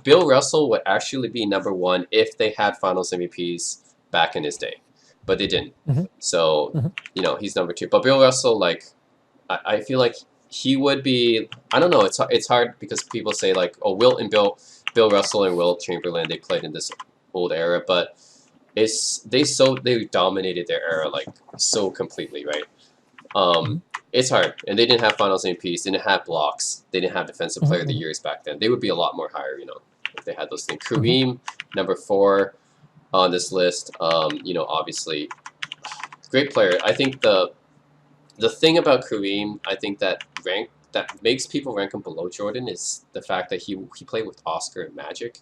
Bill Russell would actually be number one if they had Finals MVPs back in his day, but they didn't. Mhm. So Mhm. he's number two. But Bill Russell, like I feel like he would be. I don't know. It's hard because people say like, oh, Wilt and Bill Russell and Wilt Chamberlain, they played in this old era, but they dominated their era like so completely, right? Mhm. It's hard, and they didn't have Finals MVPs, they didn't have blocks, they didn't have Defensive Player of the Mhm. Years back then. They would be a lot more higher, if they had those things. Mhm. Kareem, number four on this list. Obviously, great player. I think the thing about Kareem, I think that makes people rank him below Jordan is the fact that he played with Oscar and Magic,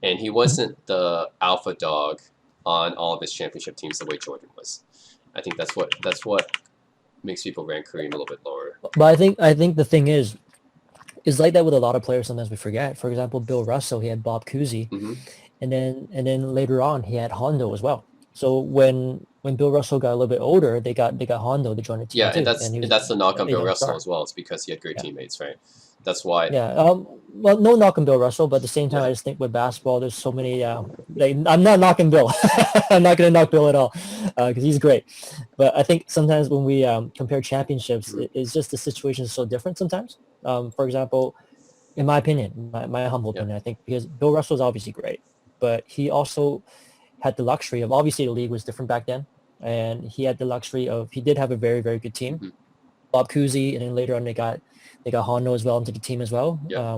and he Mhm. wasn't the alpha dog on all of his championship teams the way Jordan was. I think that's what makes people rank Kareem a little bit lower. But I think the thing is like that with a lot of players. Sometimes we forget. For example, Bill Russell, he had Bob Cousy, Hmm. and then later on he had Hondo as well. So when Bill Russell got a little bit older, they got Hondo to join the team Yeah, and too, that's and he and was that's the knock on a Bill young Russell star. as well. It's because he had great Yeah. teammates, right? That's why. Yeah. Well, no knock on Bill Russell, but at the same time, Yeah. I just think with basketball, there's so many. I'm not knocking Bill. I'm not going to knock Bill at all because he's great. But I think sometimes when we compare championships, Mhm. it's just the situation is so different sometimes. For example, in my opinion, my humble Yeah. opinion, I think because Bill Russell is obviously great, but he also had the luxury of obviously the league was different back then, and he had the luxury of he did have a very very good team. Hmm. Bob Cousy, and then later on they got Hondo as well into the team as well. Yeah.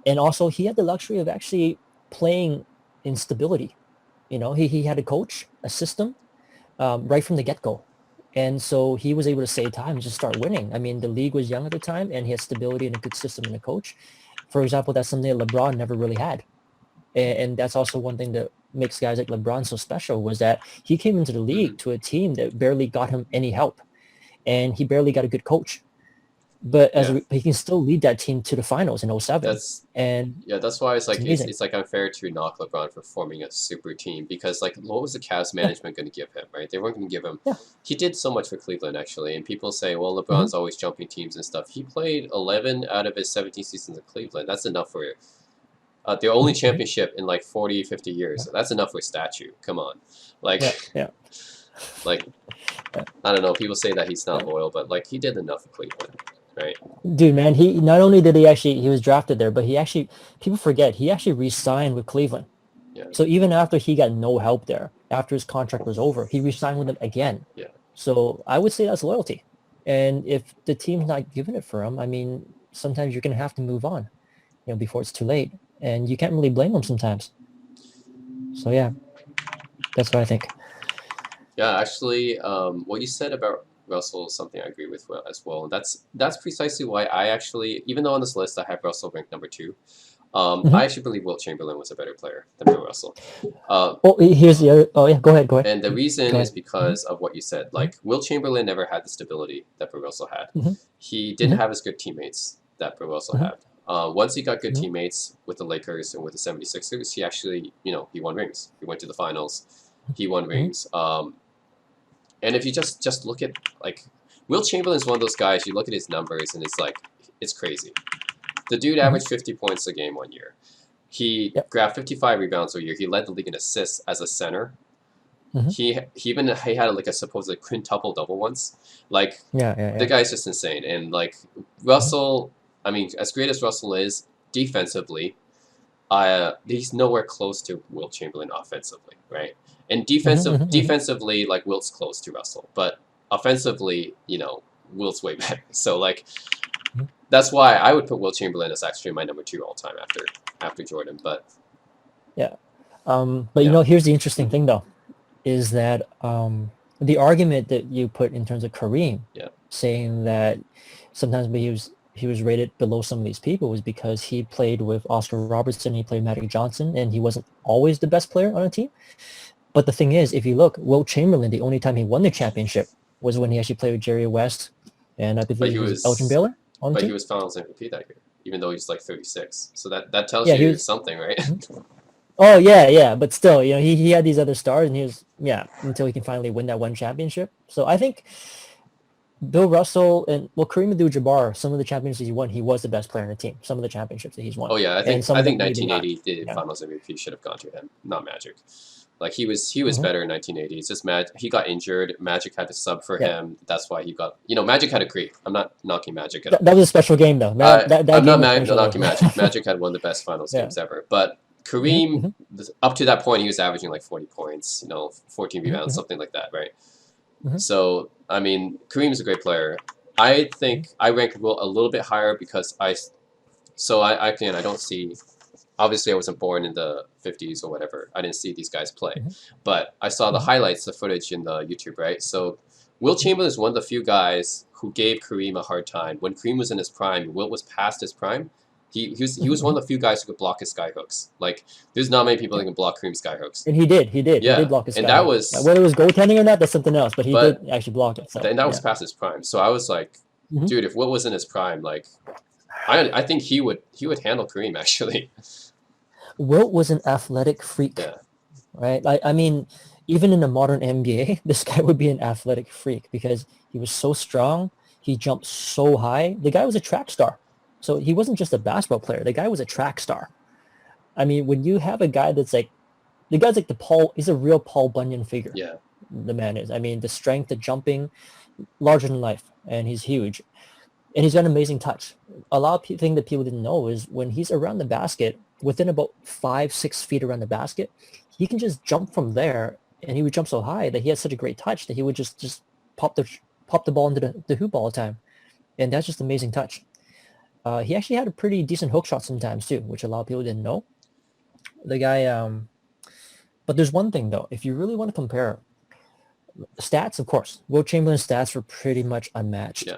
And also he had the luxury of actually playing in stability. He had a coach, a system, right from the get-go. And so he was able to save time and just start winning. I mean, the league was young at the time and he had stability and a good system and a coach. For example, that's something that LeBron never really had. And that's also one thing that makes guys like LeBron so special was that he came into the Hmm. league to a team that barely got him any help and he barely got a good coach. But Yeah. he can still lead that team to the finals in '07, That's and Yeah, that's why it's it's like it's, amazing. it's like unfair to knock LeBron for forming a super team because like what was the Cavs Yeah, management going to give him, right? They weren't going to give him. yeah. He did so much for Cleveland actually, and people say, well, Hmm. LeBron's always jumping teams and stuff. He played 11 out of his 17 seasons in Cleveland. That's enough for the only Hmm. Hmm. championship in like 40, 50 Yeah, years. That's enough for a statue. Come on, like yeah, yeah, like I don't know. People say that he's not yeah. loyal, but like he did enough for Cleveland, right? Dude, man, he not only did he was drafted there, but he actually people forget he actually re-signed with Cleveland. Yeah, So even after he got no help there, after his contract was over, he re-signed with them again. yeah. So I would say that's loyalty. And if the team's not giving it for him, I mean, sometimes you're gonna have to move on, before it's too late, and you can't really blame them sometimes. So yeah, that's what I think. Yeah, actually, what you said about Russell is something I agree with as well. And that's precisely why I actually, even though on this list I have Russell ranked number two, I Hmm. actually believe Wilt Chamberlain was a better player than Bill Russell. Uh, Oh, here's the other. Oh yeah, go ahead, go ahead, and the reason go is ahead. Hmm. because of what you said. Hmm. Like Wilt Chamberlain never had the stability that Bill Russell had. Hmm. He didn't Hmm. have as good teammates that Bill Russell Hmm. had. Once he got good Hmm. teammates with the Lakers and with the 76ers, he actually, he won rings. He went to the finals. He won Hmm. rings. And if you just look at like Will Chamberlain is one of those guys. You look at his numbers and it's like it's crazy. The dude Hmm. averaged 50 points a game one year. He Yep. grabbed 55 rebounds a year. He led the league in assists as a center. Hmm. He had like a supposed quintuple double once. Like Yeah, yeah, the yeah. guy's just insane. And like Hmm. Russell, I mean, as great as Russell is defensively, he's nowhere close to Wilt Chamberlain offensively, right? And Hmm. Hmm. Hmm. defensively, like Wilt's close to Russell, but offensively, Wilt's way better. So like that's why I would put Wilt Chamberlain as actually my number two all time after Jordan. But Yeah. But yeah, here's the interesting thing though, is that the argument that you put in terms of Kareem, yeah, saying that sometimes he was rated below some of these people was because he played with Oscar Robertson, he played Magic Johnson, and he wasn't always the best player on a team. But the thing is, if you look, Wilt Chamberlain, the only time he won the championship was when he actually played with Jerry West and I but believe he was Elgin was Baylor on the but he team. was Finals MVP that year, even though he's like 36. So that tells Yeah, he you was. something, right? Mhm. Oh yeah, yeah, but still, he had these other stars, and he was, yeah, until he can finally win that one championship. So I think Bill Russell and Kareem Abdul-Jabbar, some of the championships he won, he was the best player in the team. Some of the championships that he's won, Oh yeah, and some I of them think maybe not. 1980 the Yeah. Finals MVP should have gone to him, not Magic. Like he was Hmm. better in 1980. It's just he got injured. Magic had to sub for Yeah. him. That's why he got. Magic had a creep. I'm not knocking Magic at all. That was a special game though. That I'm not game was special knocking though. Magic. Magic had one of the best finals Yeah. games ever. But Hmm. Kareem, Hmm. up to that point, he was averaging like 40 points, 14 rebounds, Hmm. something like that, right? Hmm. So, I mean, Kareem's a great player. I think I rank Will a little bit higher because again, I don't see. Obviously, I wasn't born in the 50s or whatever. I didn't see these guys play. Hmm. But I saw the Hmm. highlights, the footage in the YouTube, right? So Wilt Chamberlain is one of the few guys who gave Kareem a hard time. When Kareem was in his prime, Wilt was past his prime. He was one of the few guys who could block his skyhooks. Like, there's not many people Yeah. that can block Kareem's skyhooks. And he did. He did Yeah, block his and sky that hook. was, Whether it was goaltending or not, that's something else. But he but did actually block it. So and that was yeah. past his prime. So I was like, Hmm. dude, if Wilt was in his prime, like, I think he would handle Kareem actually. Wilt was an athletic freak, Yeah. right? I mean, even in the modern NBA, this guy would be an athletic freak because he was so strong. He jumped so high. The guy was a track star. So he wasn't just a basketball player. The guy was a track star. I mean, when you have a guy that's like, the guy's like he's a real Paul Bunyan figure. Yeah. The man is. I mean, the strength, the jumping, larger than life, and he's huge. And he's got an amazing touch. A lot of thing that people didn't know is when he's around the basket, within about 5-6 feet around the basket, he can just jump from there, and he would jump so high that he had such a great touch that he would just pop the ball into the hoop all the time, and that's just amazing touch. He actually had a pretty decent hook shot sometimes too, which a lot of people didn't know. The guy, but there's one thing though, if you really want to compare stats, of course, Wilt Chamberlain's stats were pretty much unmatched. Yeah.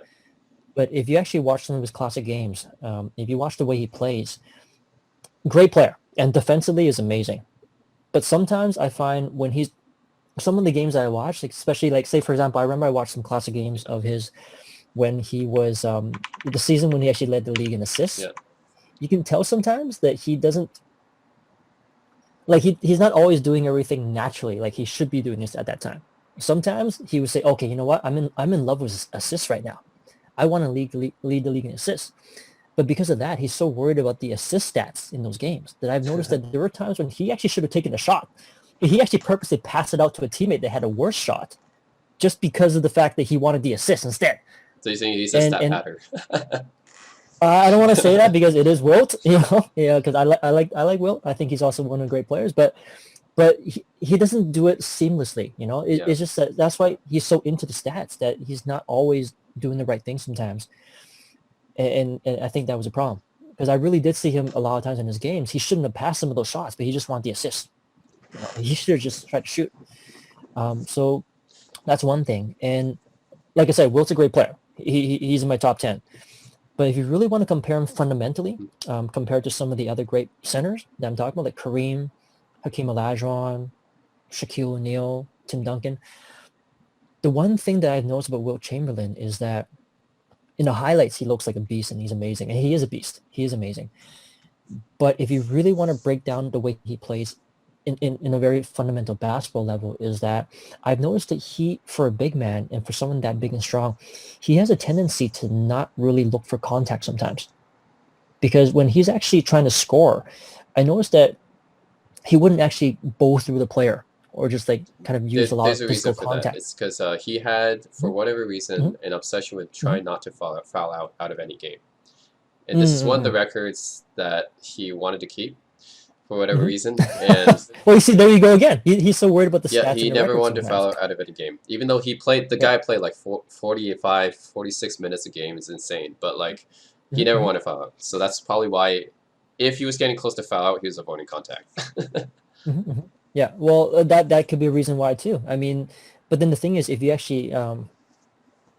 But if you actually watch some of his classic games, if you watch the way he plays, great player, and defensively is amazing. But sometimes I find when some of the games that I watch, like especially like say for example, I remember I watched some classic games of his when he was the season when he actually led the league in assists. Yeah. You can tell sometimes that he doesn't like he's not always doing everything naturally like he should be doing this at that time. Sometimes he would say, okay, you know what, I'm in love with assists right now. I want to lead the league in assists. But because of that, he's so worried about the assist stats in those games that I've noticed that there were times when he actually should have taken a shot. But he actually purposely passed it out to a teammate that had a worse shot just because of the fact that he wanted the assist instead. So you're saying he's a stat pattern. I don't want to say that because it is Wilt, because I like Wilt. I think he's also one of the great players, but he doesn't do it seamlessly. It's just that's why he's so into the stats that he's not always doing the right thing sometimes. And I think that was a problem because I really did see him a lot of times in his games. He shouldn't have passed some of those shots, but he just wanted the assist. He should have just tried to shoot. So that's one thing. And like I said, Wilt's a great player. He's in my top 10. But if you really want to compare him fundamentally, compared to some of the other great centers that I'm talking about, like Kareem, Hakeem Olajuwon, Shaquille O'Neal, Tim Duncan, the one thing that I've noticed about Wilt Chamberlain is that in the highlights, he looks like a beast and he's amazing. And he is a beast. He is amazing. But if you really want to break down the way he plays in a very fundamental basketball level is that I've noticed that he, for a big man and for someone that big and strong, he has a tendency to not really look for contact sometimes. Because when he's actually trying to score, I noticed that he wouldn't actually bow through the player or just like kind of use a lot of physical contact. It's because he had, for whatever reason, an obsession with trying not to foul out of any game. And this is one of the records that he wanted to keep for whatever reason. And well, you see, there you go again. He's so worried about the stats. Yeah, he never wanted to foul out of any game. Even though the guy played like 45, 46 minutes a game is insane. But like, he never wanted to foul out. So that's probably why, if he was getting close to foul out, he was avoiding contact. Yeah, well, that could be a reason why too. I mean, but then the thing is, if you actually,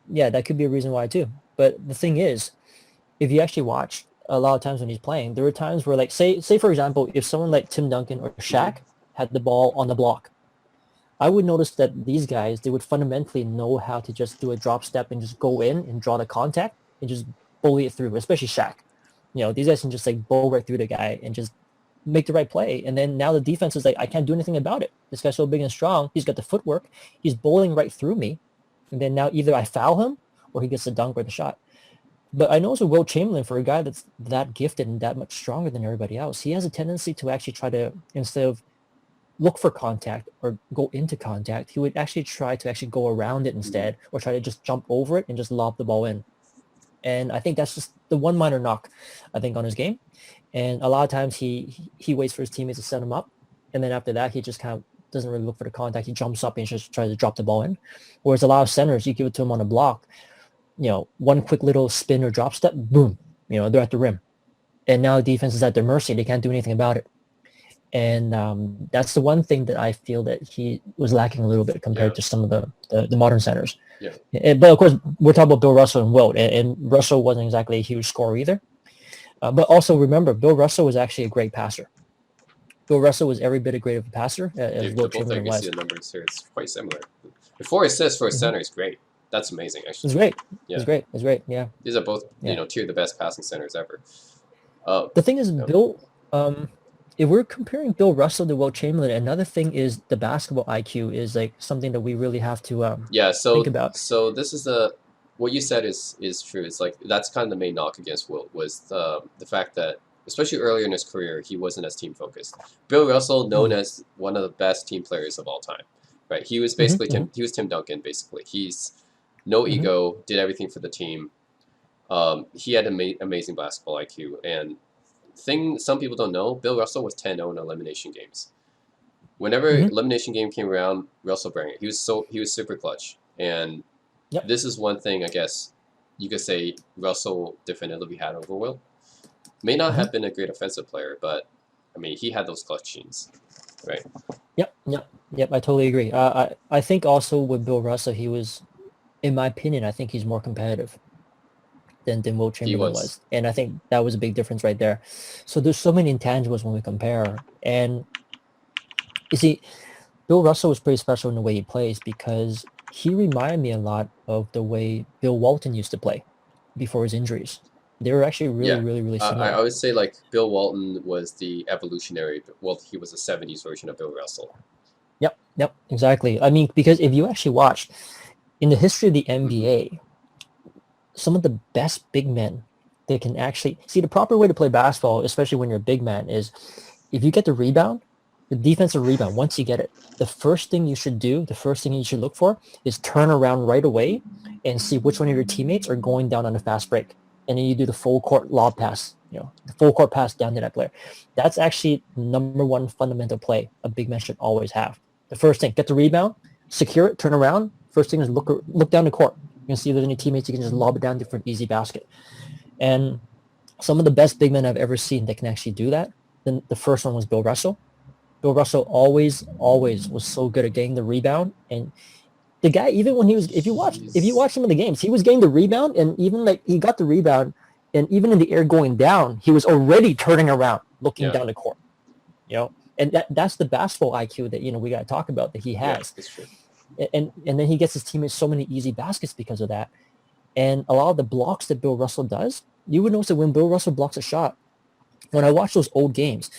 that could be a reason why too. But the thing is, if you actually watch a lot of times when he's playing, there were times where, like, say for example, if someone like Tim Duncan or Shaq had the ball on the block, I would notice that these guys, they would fundamentally know how to just do a drop step and just go in and draw the contact and just bully it through, especially Shaq. These guys can just like bowl right through the guy and just make the right play. And then now the defense is like, I can't do anything about it. This guy's so big and strong. He's got the footwork. He's bowling right through me. And then now either I foul him or he gets the dunk or the shot. But I noticed with Wilt Chamberlain, for a guy that's that gifted and that much stronger than everybody else, he has a tendency to actually try to, instead of look for contact or go into contact, he would actually try to actually go around it instead, or try to just jump over it and just lob the ball in. And I think that's just the one minor knock, I think, on his game. And a lot of times he waits for his teammates to set him up, and then after that he just kind of doesn't really look for the contact. He jumps up and just tries to drop the ball in. Whereas a lot of centers, you give it to him on a block, one quick little spin or drop step, boom, they're at the rim. And now the defense is at their mercy. They can't do anything about it. And that's the one thing that I feel that he was lacking a little bit compared to some of the modern centers. Yeah. But of course, we're talking about Bill Russell and Wilt, and Russell wasn't exactly a huge scorer either. But also remember, Bill Russell was actually a great passer. Bill Russell was every bit as great of a passer as Wilt Chamberlain was. See the numbers here; it's quite similar. 4 assists for a center is great. That's amazing, actually. It's great. Yeah. It's great. Yeah. These are both, two of the best passing centers ever. The thing is, Bill. If we're comparing Bill Russell to Wilt Chamberlain, another thing is the basketball IQ is like something that we really have to think about. So this is what you said is true. It's like that's kind of the main knock against Wilt was the fact that, especially earlier in his career, he wasn't as team focused. Bill Russell, known as one of the best team players of all time, right? He was basically he was Tim Duncan. Basically, he's no ego, did everything for the team. He had amazing basketball IQ, and thing some people don't know, Bill Russell was 10-0 in elimination games. Whenever elimination game came around, Russell brought it. He was super clutch, and this is one thing I guess you could say Russell definitively had over Wilt. May not have been a great offensive player, but I mean he had those clutch genes, right? Yep. I totally agree. I think also with Bill Russell, he was, in my opinion, I think he's more competitive than Wilt Chamberlain was. And I think that was a big difference right there. So there's so many intangibles when we compare. And you see, Bill Russell was pretty special in the way he plays because he reminded me a lot of the way Bill Walton used to play before his injuries. They were actually really similar. I would say like Bill Walton was the evolutionary. Well, he was a 70s version of Bill Russell. Yep, exactly. I mean, because if you actually watched in the history of the NBA, some of the best big men, they can actually see the proper way to play basketball, especially when you're a big man, is if you get the rebound, the defensive rebound, once you get it, the first thing you should look for is turn around right away and see which one of your teammates are going down on a fast break. And then you do the full court lob pass, the full court pass down to that player. That's actually number one fundamental play a big man should always have. The first thing, get the rebound, secure it, turn around. First thing is look down the court. You can see if there's any teammates you can just lob it down for an easy basket. And some of the best big men I've ever seen that can actually do that, then the first one was Bill Russell. Bill Russell always was so good at getting the rebound. And the guy, even when he was, if you watch some of the games, he was getting the rebound, and even like he got the rebound, and even in the air going down, he was already turning around, looking down the court. And that's the basketball IQ that we got to talk about that he has. Yeah, that's true. And then he gets his teammates so many easy baskets because of that. And a lot of the blocks that Bill Russell does, you would notice that when Bill Russell blocks a shot, when I watch those old games,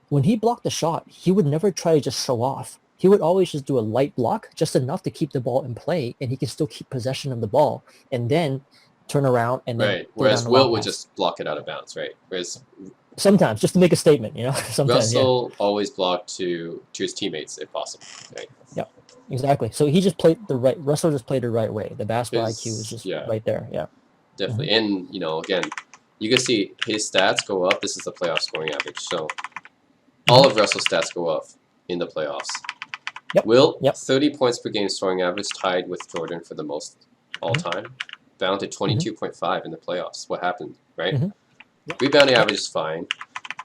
when he blocked a shot, he would never try to just show off. He would always just do a light block, just enough to keep the ball in play, and he can still keep possession of the ball, and then turn around and then Whereas Wilt would just block it out of bounds, right? Whereas sometimes just to make a statement, sometimes Russell always blocked to his teammates if possible, right? Yeah, exactly. So he just played Russell just played the right way. The basketball IQ was just right there. Yeah, definitely. And again, you can see his stats go up. This is the playoff scoring average. So all of Russell's stats go up in the playoffs. Wilt, 30 points per game scoring average, tied with Jordan for the most all time. Down to 22.5 in the playoffs. What happened, right? Rebounding average is fine.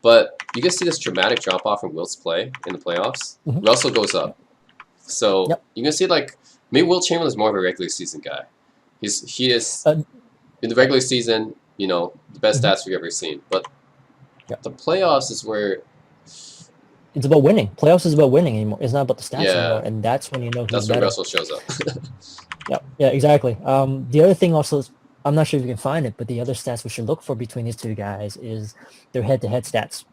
But you can see this dramatic drop-off in Wilt's play in the playoffs. Russell goes up. So you can see, maybe Wilt Chamberlain is more of a regular season guy. He is, in the regular season, the best stats we've ever seen. But the playoffs is where... It's about winning. Playoffs is about winning anymore. It's not about the stats anymore. And that's when who's that's better. When Russell shows up. Yeah, exactly. The other thing also is, I'm not sure if you can find it, but the other stats we should look for between these two guys is their head-to-head stats.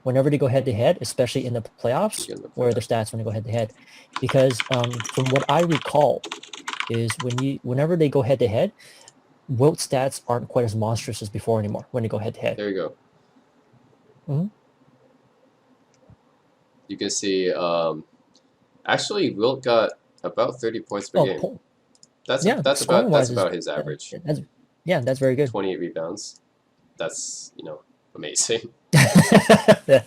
Whenever they go head-to-head, especially in the playoffs, where are their stats when they go head-to-head? Because from what I recall, is whenever they go head to head, Wilt stats aren't quite as monstrous as before anymore when they go head to head. There you go. Mhm. You can see, actually, Wilt got about 30 points per game. That's scoring wise about his average. That's very good. 28 rebounds. That's amazing. Yeah.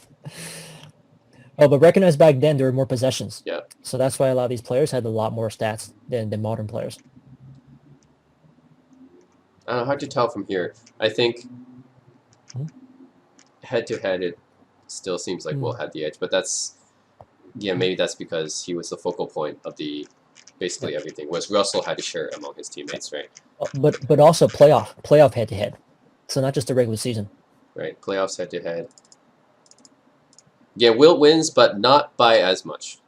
Oh, but recognize back then there were more possessions. Yeah. So that's why a lot of these players had a lot more stats than modern players. Hard to tell from here. I think head to head, it still seems like Wilt had the edge, but maybe that's because he was the focal point of basically everything. Whereas Russell had to share it among his teammates, right? But also playoff head to head, so not just the regular season. Right, playoffs head to head. Yeah, Wilt wins, but not by as much.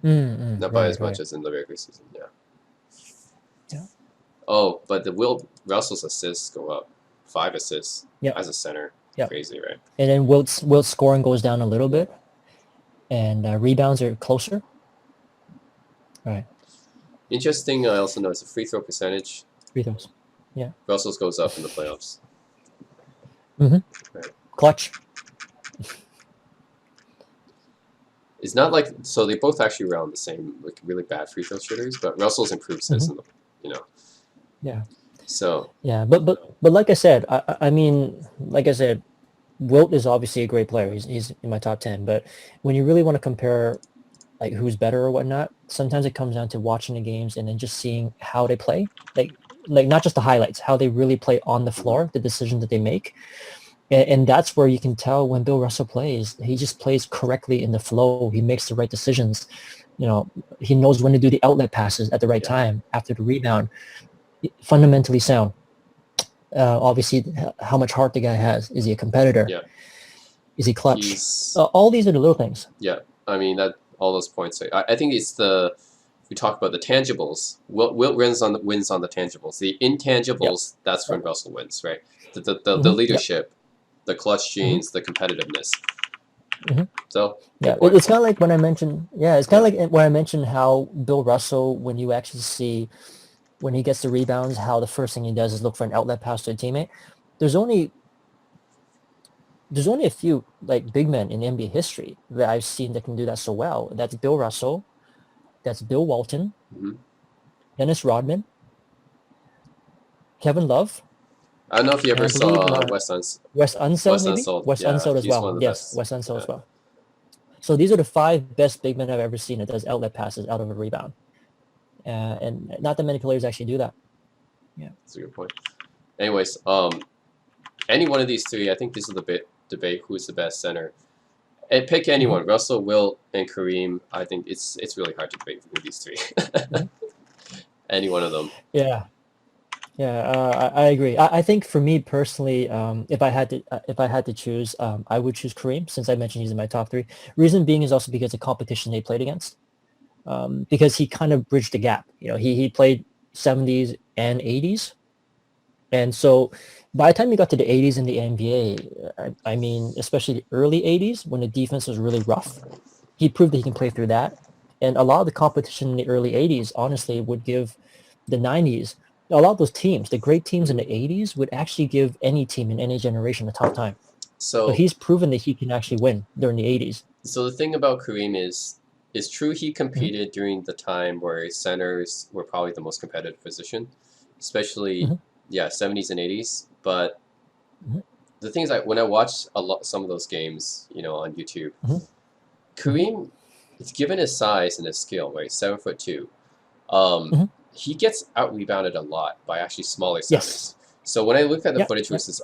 Not by as much as in the regular season. Yeah. Yeah. Oh, but the Russell's assists go up. 5 assists as a center. Yep. Crazy, right? And then Wilt's scoring goes down a little bit, and rebounds are closer. Right. Interesting. I also noticed the free throw percentage. Free throws. Yeah. Russell's goes up in the playoffs. Mm-hmm. Right. Clutch. It's not like so they both actually were on the same like really bad free throw shooters, but Russell's improves his in the Yeah. So yeah, but like I said, I mean, like I said, Wilt is obviously a great player. He's in my top 10. But when you really want to compare like who's better or whatnot, sometimes it comes down to watching the games and then just seeing how they play. Like not just the highlights, how they really play on the floor, the decisions that they make. And that's where you can tell when Bill Russell plays. He just plays correctly in the flow. He makes the right decisions. He knows when to do the outlet passes at the right time after the rebound. Fundamentally sound. Obviously, how much heart the guy has. Is he a competitor? Yeah. Is he clutch? All these are the little things. Yeah, I mean all those points. I think it's we talk about the tangibles. Wilt wins on the tangibles. The intangibles, that's when Russell wins, right? The leadership, the clutch genes, the competitiveness. So it's kind of like when I mentioned. It's kind of like when I mentioned how Bill Russell, when you actually see when he gets the rebounds, how the first thing he does is look for an outlet pass to a teammate. There's only a few like big men in NBA history that I've seen that can do that so well. That's Bill Russell, that's Bill Walton, Dennis Rodman, Kevin Love. I don't know if you ever saw Wes Unseld. Wes Unseld as well. Yes, Wes Unseld as well. So these are the 5 best big men I've ever seen that does outlet passes out of a rebound. And not that many players actually do that. Yeah, that's a good point. Anyways, any one of these 3, I think this is the debate who's the best center. And pick anyone, Russell, Wilt, and Kareem. I think it's really hard to debate with these 3. Any one of them. Yeah, I agree. I think for me personally, if I had to choose, I would choose Kareem since I mentioned he's in my top 3. Reason being is also because of the competition they played against. Because he kind of bridged the gap. He played 70s and 80s. And so by the time he got to the 80s in the NBA, I mean, especially the early 80s when the defense was really rough, he proved that he can play through that. And a lot of the competition in the early 80s, honestly, would give the 90s, a lot of those teams, the great teams in the 80s would actually give any team in any generation a tough time. So he's proven that he can actually win during the 80s. So the thing about Kareem is true he competed during the time where centers were probably the most competitive position, especially 70s and 80s. But the thing is, when I watch some of those games, on YouTube, Kareem, it's given his size and his skill, right? 7'2". He gets out rebounded a lot by actually smaller centers. So when I look at the footage versus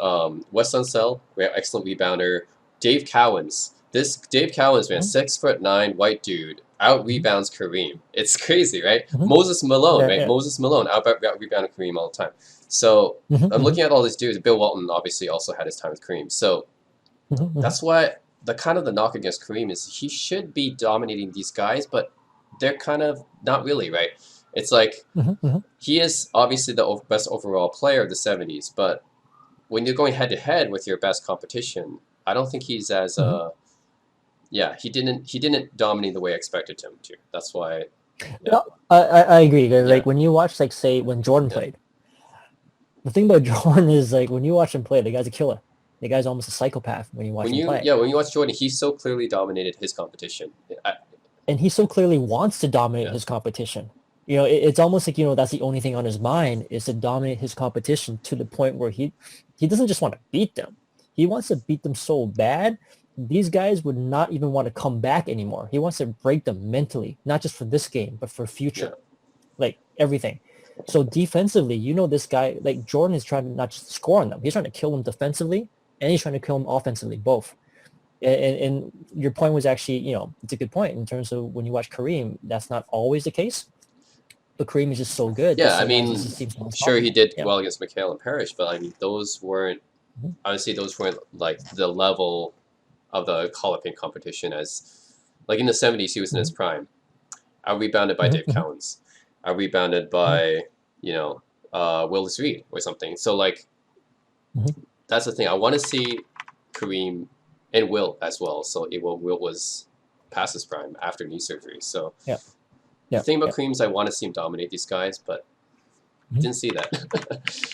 Wes Unseld, excellent rebounder, Dave Cowens. This Dave Cowens, man, 6'9" white dude, out rebounds Kareem. It's crazy, right? Moses Malone, right? Moses Malone out rebounded Kareem all the time. So I'm looking at all these dudes. Bill Walton obviously also had his time with Kareem. So that's why the knock against Kareem is he should be dominating these guys, but they're kind of not really, right? It's like he is obviously the best overall player of the 70s, but when you're going head to head with your best competition, I don't think he's as he didn't dominate the way I expected him to. That's why Yeah. No, I agree. 'Cause, Yeah. like when you watch, like say when Jordan Yeah. played, the thing about Jordan is like when you watch him play, the guy's a killer. The guy's almost a psychopath when you watch him play, When you watch Jordan, he so clearly dominated his competition. and he so clearly wants to dominate Yeah. his competition. You know, it's almost like that's the only thing on his mind is to dominate his competition to the point where he doesn't just want to beat them. He wants to beat them so bad these guys would not even want to come back anymore. He wants to break them mentally, not just for this game, but for Yeah. future, like everything. So defensively, this guy, like Jordan is trying to not just score on them. He's trying to kill them defensively and he's trying to kill them offensively, both. And your point was actually, it's a good point in terms of when you watch Kareem, that's not always the case, but Kareem is just so good that Yeah, I sometimes it mean, just seems sure he unstoppable. did Yeah. well against McHale and Parrish, but I mean, Mhm. obviously those weren't like the level of the Hall of Fame competition as, like in the 70s, he was in his Mhm. prime. Are rebounded by Mhm. Dave Cowens. Are rebounded Mhm. by, Willis Reed or something. So, like, Mhm. that's the thing. I want to see Kareem and Wilt as well. So, Wilt was past his prime after knee surgery. So, Yeah. the Yeah. thing about Yeah. Kareem is I want to see him dominate these guys, but Mhm. didn't see that.